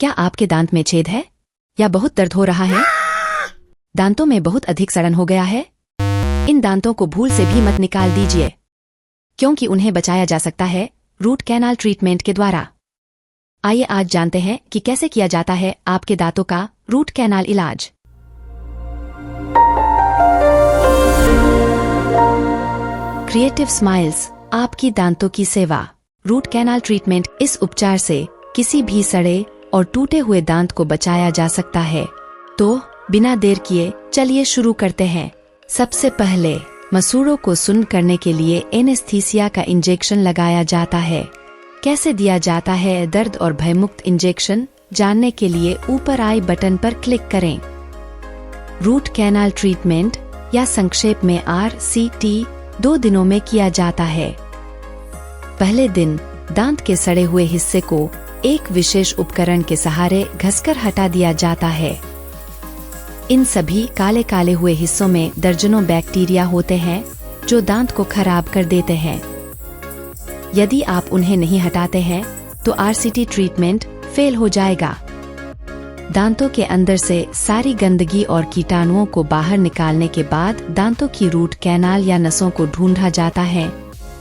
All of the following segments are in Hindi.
क्या आपके दांत में छेद है या बहुत दर्द हो रहा है? दांतों में बहुत अधिक सड़न हो गया है? इन दांतों को भूल से भी मत निकाल दीजिए, क्योंकि उन्हें बचाया जा सकता है रूट कैनाल ट्रीटमेंट के द्वारा। आइए आज जानते हैं कि कैसे किया जाता है आपके दांतों का रूट कैनाल इलाज। क्रिएटिव स्माइल्स, आपकी दांतों की सेवा। रूट कैनाल ट्रीटमेंट, इस उपचार से किसी भी सड़े और टूटे हुए दांत को बचाया जा सकता है। तो बिना देर किए चलिए शुरू करते हैं। सबसे पहले मसूड़ों को सुन्न करने के लिए एनेस्थीसिया का इंजेक्शन लगाया जाता है। कैसे दिया जाता है दर्द और भयमुक्त इंजेक्शन जानने के लिए ऊपर आई बटन पर क्लिक करें। रूट कैनाल ट्रीटमेंट या संक्षेप में RCT 2 दिनों में किया जाता है। पहले दिन दांत के सड़े हुए हिस्से को एक विशेष उपकरण के सहारे घसकर हटा दिया जाता है। इन सभी काले काले हुए हिस्सों में दर्जनों बैक्टीरिया होते हैं जो दांत को खराब कर देते हैं। यदि आप उन्हें नहीं हटाते हैं तो RCT ट्रीटमेंट फेल हो जाएगा। दांतों के अंदर से सारी गंदगी और कीटाणुओं को बाहर निकालने के बाद दांतों की रूट कैनाल या नसों को ढूंढा जाता है,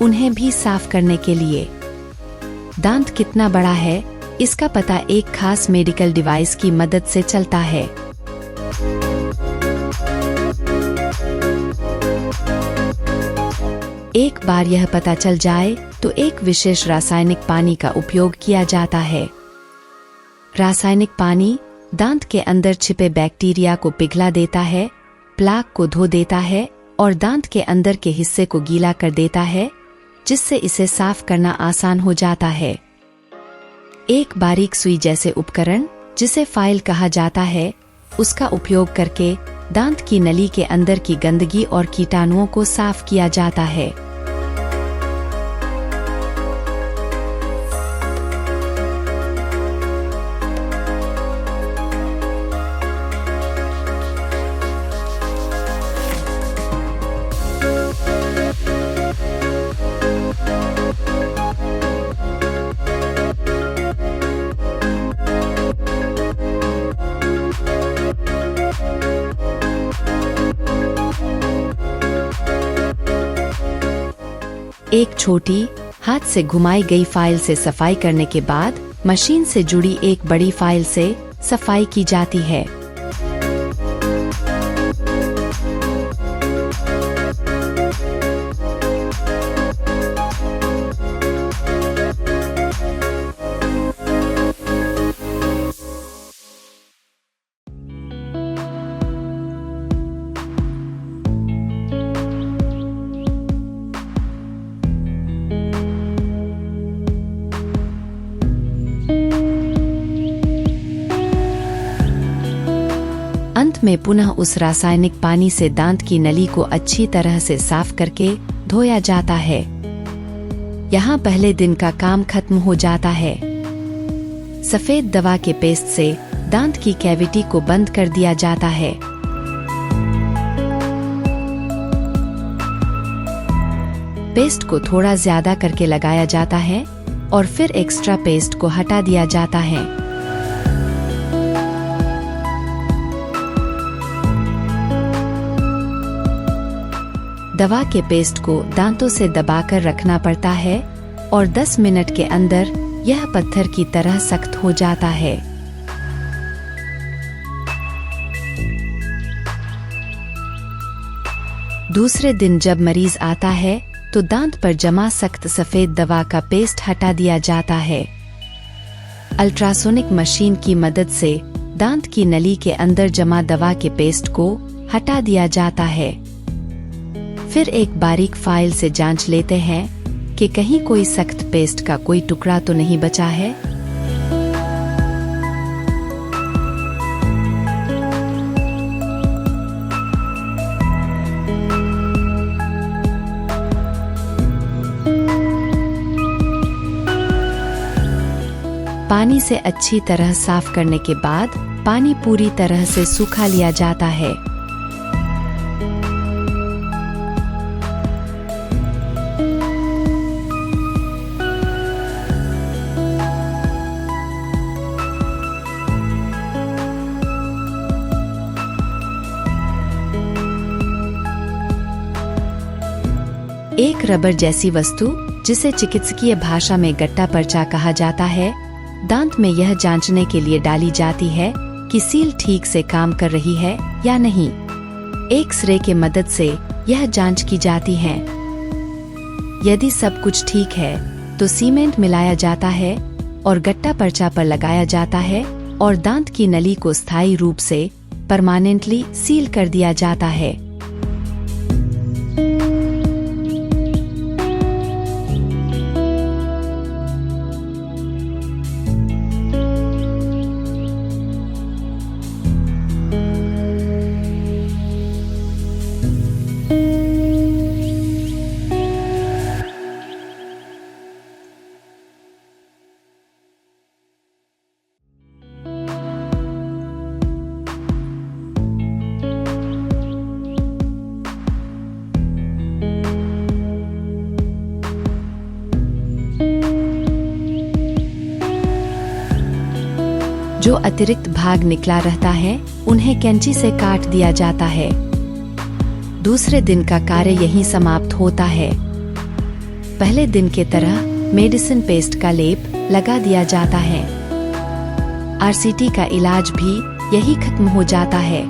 उन्हें भी साफ करने के लिए। दांत कितना बड़ा है इसका पता एक खास मेडिकल डिवाइस की मदद से चलता है। एक बार यह पता चल जाए तो एक विशेष रासायनिक पानी का उपयोग किया जाता है। रासायनिक पानी दांत के अंदर छिपे बैक्टीरिया को पिघला देता है, प्लाक को धो देता है और दांत के अंदर के हिस्से को गीला कर देता है, जिससे इसे साफ करना आसान हो जाता है। एक बारीक सुई जैसे उपकरण, जिसे फाइल कहा जाता है, उसका उपयोग करके दांत की नली के अंदर की गंदगी और कीटाणुओं को साफ किया जाता है। एक छोटी हाथ से घुमाई गई फाइल से सफाई करने के बाद मशीन से जुड़ी एक बड़ी फाइल से सफाई की जाती है। अंत में पुनः उस रासायनिक पानी से दांत की नली को अच्छी तरह से साफ करके धोया जाता है। यहाँ पहले दिन का काम खत्म हो जाता है। सफेद दवा के पेस्ट से दांत की कैविटी को बंद कर दिया जाता है। पेस्ट को थोड़ा ज्यादा करके लगाया जाता है और फिर एक्स्ट्रा पेस्ट को हटा दिया जाता है। दवा के पेस्ट को दांतों से दबाकर रखना पड़ता है और 10 मिनट के अंदर यह पत्थर की तरह सख्त हो जाता है। दूसरे दिन जब मरीज आता है तो दांत पर जमा सख्त सफेद दवा का पेस्ट हटा दिया जाता है। अल्ट्रासोनिक मशीन की मदद से दांत की नली के अंदर जमा दवा के पेस्ट को हटा दिया जाता है। फिर एक बारीक फाइल से जांच लेते हैं कि कहीं कोई सख्त पेस्ट का कोई टुकड़ा तो नहीं बचा है। पानी से अच्छी तरह साफ करने के बाद पानी पूरी तरह से सूखा लिया जाता है। एक रबर जैसी वस्तु, जिसे चिकित्सकीय भाषा में गट्टा पर्चा कहा जाता है, दांत में यह जांचने के लिए डाली जाती है कि सील ठीक से काम कर रही है या नहीं। एक्स-रे के मदद से यह जांच की जाती है। यदि सब कुछ ठीक है तो सीमेंट मिलाया जाता है और गट्टा पर्चा पर लगाया जाता है और दांत की नली को स्थायी रूप से परमानेंटली सील कर दिया जाता है। जो अतिरिक्त भाग निकला रहता है उन्हें कैंची से काट दिया जाता है। दूसरे दिन का कार्य यहीं समाप्त होता है। पहले दिन के तरह मेडिसिन पेस्ट का लेप लगा दिया जाता है। आरसीटी का इलाज भी यही खत्म हो जाता है।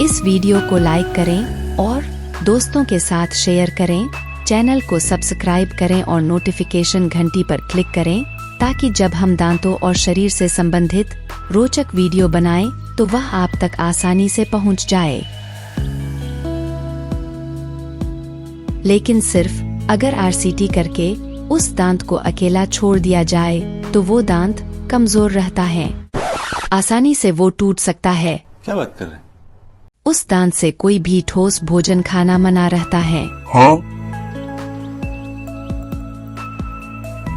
इस वीडियो को लाइक करें और दोस्तों के साथ शेयर करें। चैनल को सब्सक्राइब करें और नोटिफिकेशन घंटी पर क्लिक करें ताकि जब हम दांतों और शरीर से संबंधित रोचक वीडियो बनाएं तो वह आप तक आसानी से पहुंच जाए। लेकिन सिर्फ अगर आरसीटी करके उस दांत को अकेला छोड़ दिया जाए तो वो दांत कमजोर रहता है, आसानी से वो टूट सकता है। क्या बात कर रहे हैं? उस दांत से कोई भी ठोस भोजन खाना मना रहता है। हाँ?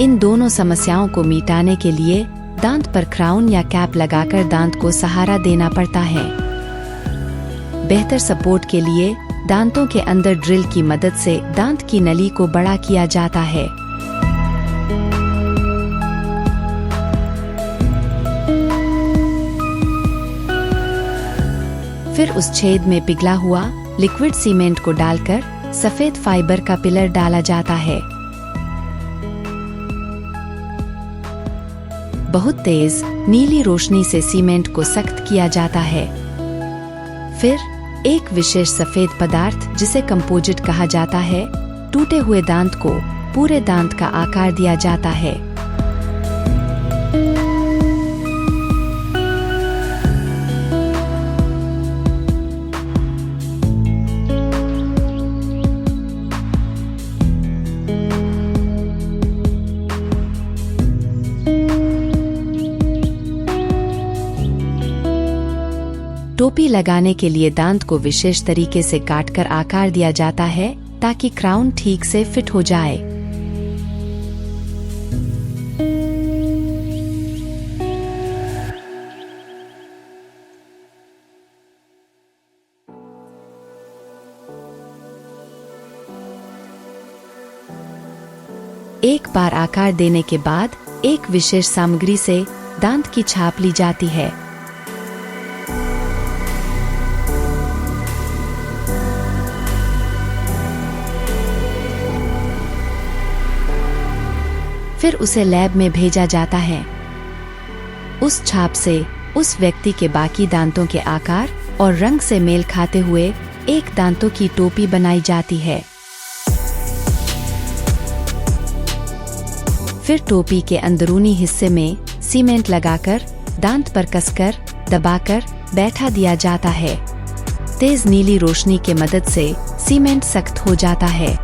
इन दोनों समस्याओं को मिटाने के लिए दांत पर क्राउन या कैप लगाकर दांत को सहारा देना पड़ता है। बेहतर सपोर्ट के लिए दांतों के अंदर ड्रिल की मदद से दांत की नली को बड़ा किया जाता है। फिर उस छेद में पिघला हुआ लिक्विड सीमेंट को डालकर सफेद फाइबर का पिलर डाला जाता है। बहुत तेज नीली रोशनी से सीमेंट को सख्त किया जाता है। फिर एक विशेष सफेद पदार्थ जिसे कंपोजिट कहा जाता है, टूटे हुए दांत को पूरे दांत का आकार दिया जाता है। टोपी लगाने के लिए दांत को विशेष तरीके से काटकर आकार दिया जाता है ताकि क्राउन ठीक से फिट हो जाए। एक बार आकार देने के बाद एक विशेष सामग्री से दांत की छाप ली जाती है। फिर उसे लैब में भेजा जाता है। उस छाप से उस व्यक्ति के बाकी दांतों के आकार और रंग से मेल खाते हुए एक दांतों की टोपी बनाई जाती है। फिर टोपी के अंदरूनी हिस्से में सीमेंट लगाकर दांत पर कसकर दबाकर बैठा दिया जाता है। तेज नीली रोशनी के मदद से सीमेंट सख्त हो जाता है।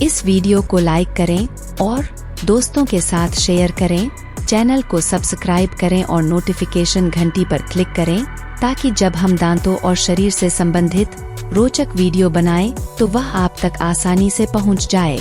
इस वीडियो को लाइक करें और दोस्तों के साथ शेयर करें। चैनल को सब्सक्राइब करें और नोटिफिकेशन घंटी पर क्लिक करें ताकि जब हम दांतों और शरीर से संबंधित रोचक वीडियो बनाएं तो वह आप तक आसानी से पहुंच जाए।